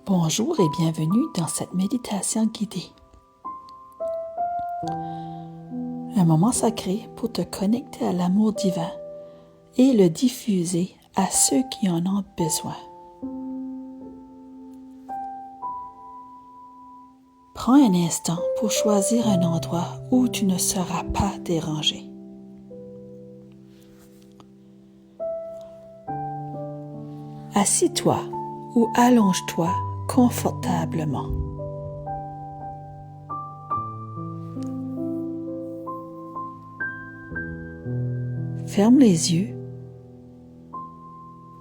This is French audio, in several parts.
Bonjour et bienvenue dans cette méditation guidée. Un moment sacré pour te connecter à l'amour divin et le diffuser à ceux qui en ont besoin. Prends un instant pour choisir un endroit où tu ne seras pas dérangé. Assis-toi ou allonge-toi confortablement. Ferme les yeux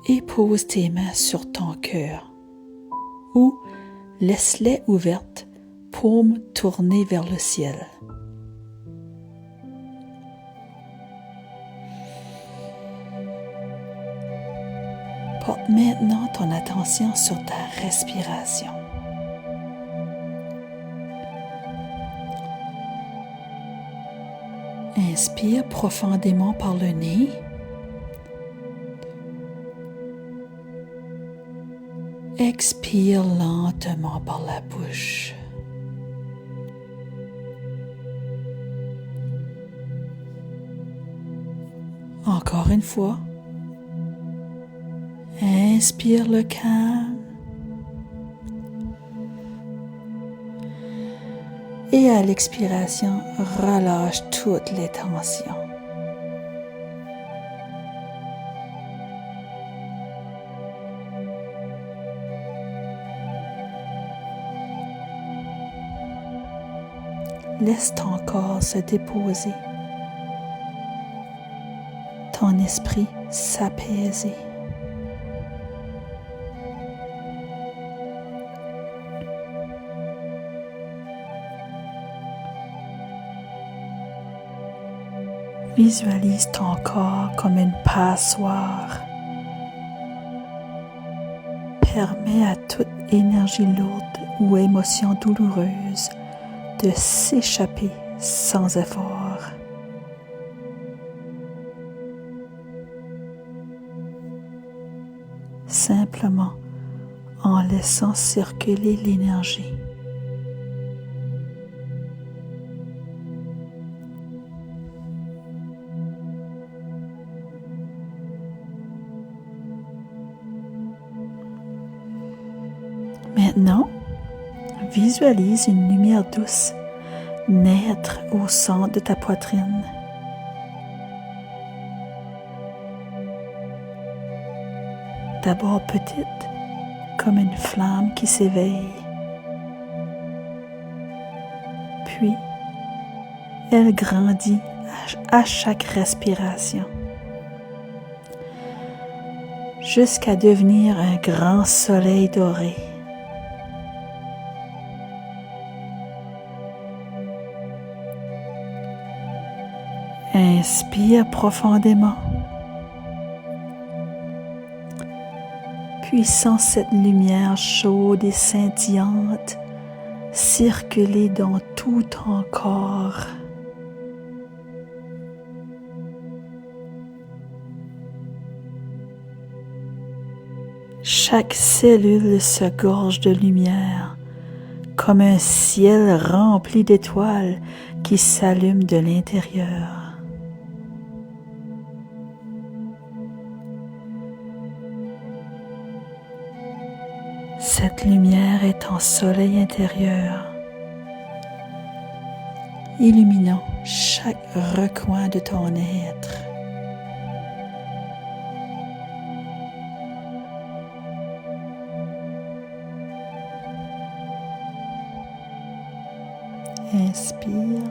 et pose tes mains sur ton cœur ou laisse-les ouvertes, paumes tournées vers le ciel. Porte maintenant ton attention sur ta respiration. Inspire profondément par le nez. Expire lentement par la bouche. Encore une fois. Inspire le calme. Et à l'expiration, relâche toutes les tensions. Laisse ton corps se déposer, ton esprit s'apaiser. Visualise ton corps comme une passoire. Permets à toute énergie lourde ou émotion douloureuse de s'échapper sans effort. Simplement en laissant circuler l'énergie. Maintenant, visualise une lumière douce naître au centre de ta poitrine. D'abord petite, comme une flamme qui s'éveille. Puis, elle grandit à chaque respiration, jusqu'à devenir un grand soleil doré. Inspire profondément. Puis sens cette lumière chaude et scintillante circuler dans tout ton corps. Chaque cellule se gorge de lumière, comme un ciel rempli d'étoiles qui s'allument de l'intérieur. Cette lumière est ton soleil intérieur, illuminant chaque recoin de ton être. Inspire.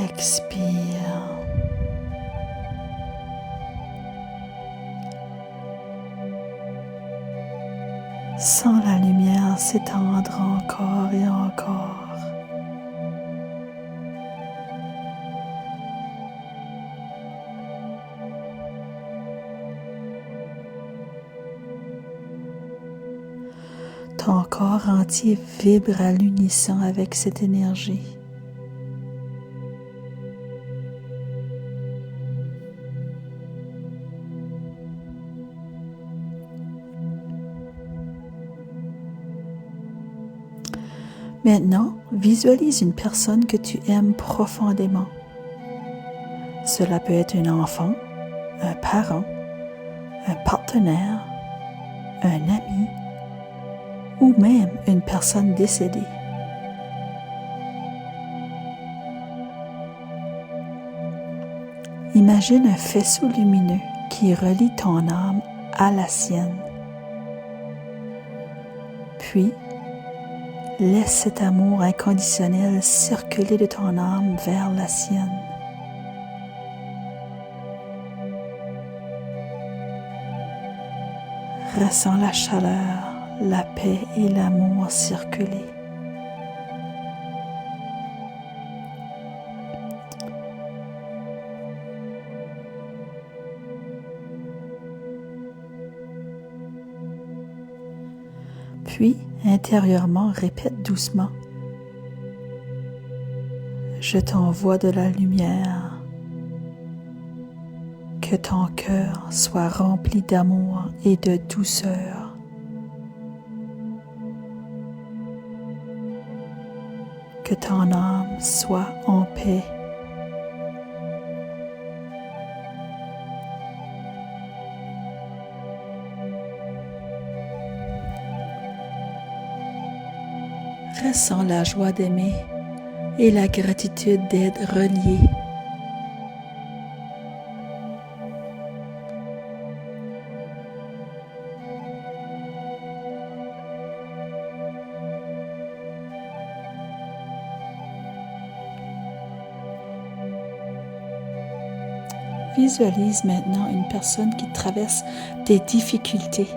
Expire. Sens la lumière s'étendre encore et encore. Ton corps entier vibre à l'unisson avec cette énergie. Maintenant, visualise une personne que tu aimes profondément. Cela peut être un enfant, un parent, un partenaire, un ami ou même une personne décédée. Imagine un faisceau lumineux qui relie ton âme à la sienne. Puis, laisse cet amour inconditionnel circuler de ton âme vers la sienne. Ressens la chaleur, la paix et l'amour circuler. Puis, intérieurement, répète doucement: je t'envoie de la lumière. Que ton cœur soit rempli d'amour et de douceur. Que ton âme soit en paix. Ressens la joie d'aimer et la gratitude d'être relié. Visualise maintenant une personne qui traverse des difficultés.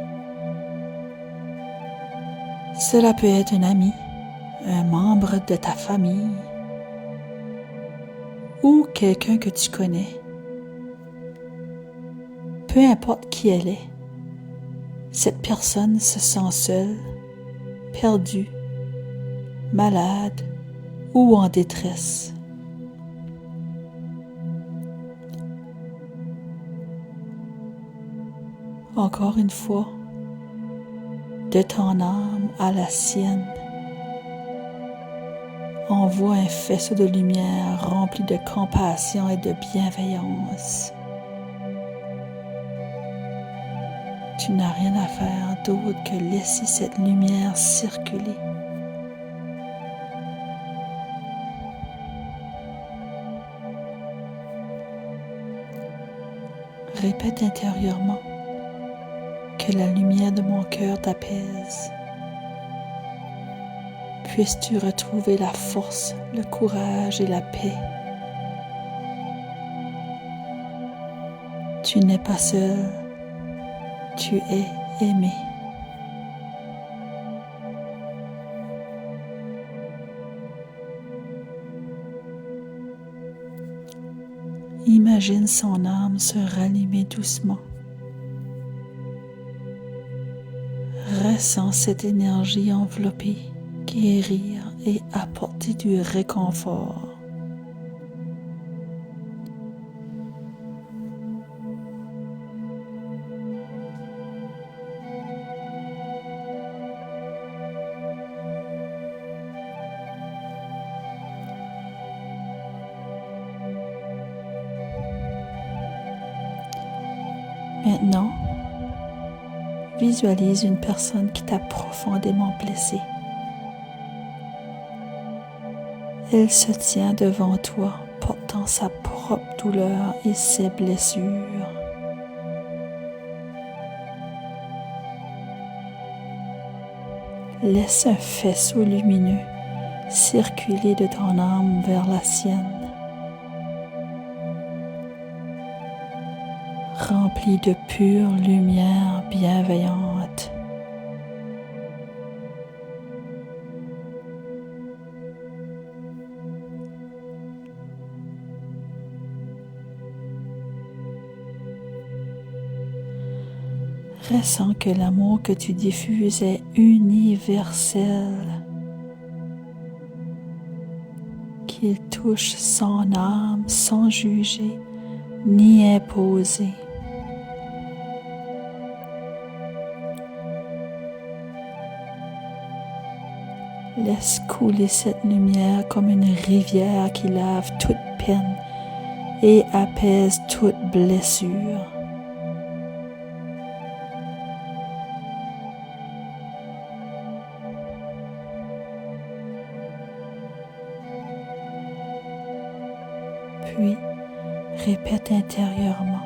Cela peut être un ami, un membre de ta famille ou quelqu'un que tu connais. Peu importe qui elle est, cette personne se sent seule, perdue, malade ou en détresse. Encore une fois, de ton âme à la sienne, envoie un faisceau de lumière rempli de compassion et de bienveillance. Tu n'as rien à faire d'autre que laisser cette lumière circuler. Répète intérieurement: que la lumière de mon cœur t'apaise. Puisses-tu retrouver la force, le courage et la paix. Tu n'es pas seul, tu es aimé. Imagine son âme se rallumer doucement. Ressens cette énergie envelopper, guérir et apporter du réconfort. Maintenant, visualise une personne qui t'a profondément blessé. Elle se tient devant toi, portant sa propre douleur et ses blessures. Laisse un faisceau lumineux circuler de ton âme vers la sienne, rempli de pure lumière bienveillante. Ressens que l'amour que tu diffuses est universel, qu'il touche son âme sans juger ni imposer. Laisse couler cette lumière comme une rivière qui lave toute peine et apaise toute blessure. Puis, répète intérieurement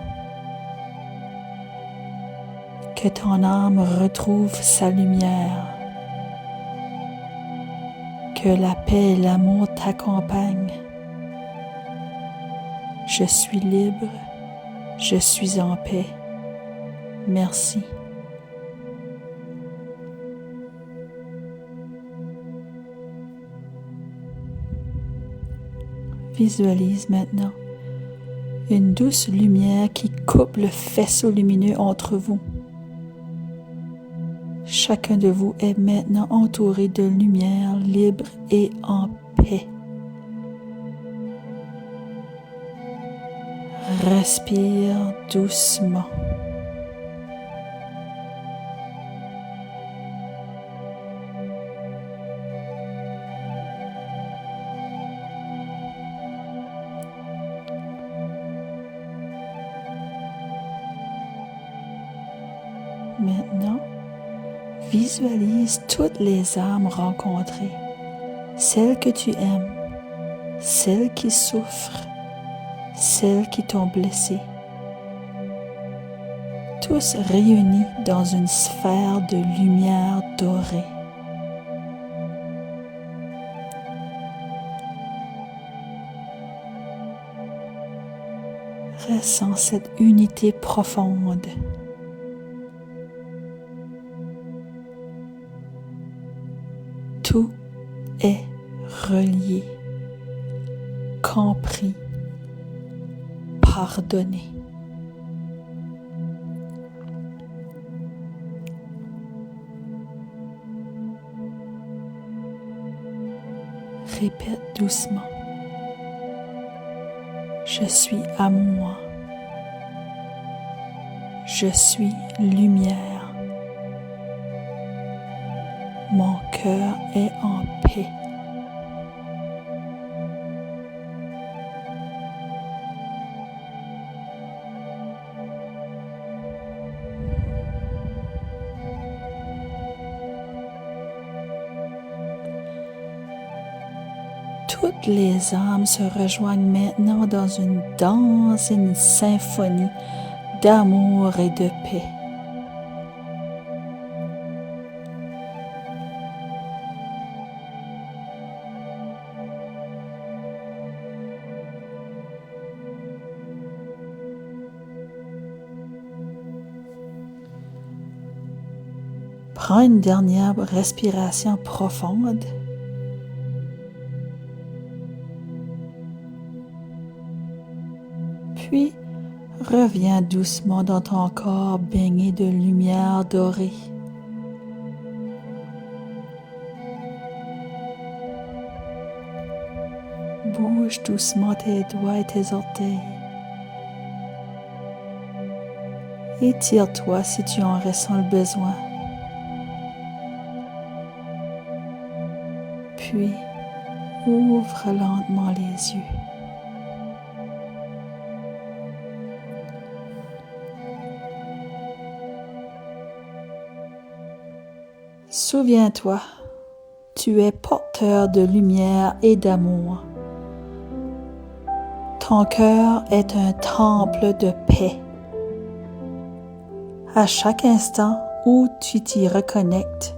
que ton âme retrouve sa lumière, que la paix et l'amour t'accompagnent. Je suis libre, je suis en paix. Merci. Visualise maintenant une douce lumière qui coupe le faisceau lumineux entre vous. Chacun de vous est maintenant entouré de lumière libre et en paix. Respire doucement. Maintenant, visualise toutes les âmes rencontrées, celles que tu aimes, celles qui souffrent, celles qui t'ont blessé, tous réunis dans une sphère de lumière dorée. Ressens cette unité profonde. Tout est relié, compris, pardonné. Répète doucement. Je suis amour. Je suis lumière. Mon cœur est en paix. Toutes les âmes se rejoignent maintenant dans une danse et une symphonie d'amour et de paix. Prends une dernière respiration profonde. Puis, reviens doucement dans ton corps baigné de lumière dorée. Bouge doucement tes doigts et tes orteils. Étire-toi si tu en ressens le besoin. Puis, ouvre lentement les yeux. Souviens-toi, tu es porteur de lumière et d'amour. Ton cœur est un temple de paix. À chaque instant où tu t'y reconnectes,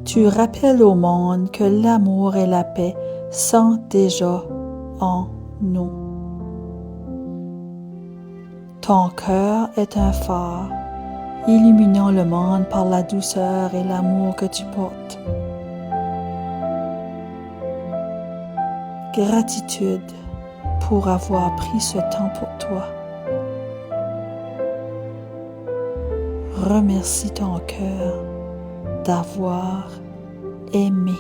tu rappelles au monde que l'amour et la paix sont déjà en nous. Ton cœur est un phare, illuminant le monde par la douceur et l'amour que tu portes. Gratitude pour avoir pris ce temps pour toi. Remercie ton cœur d'avoir aimé.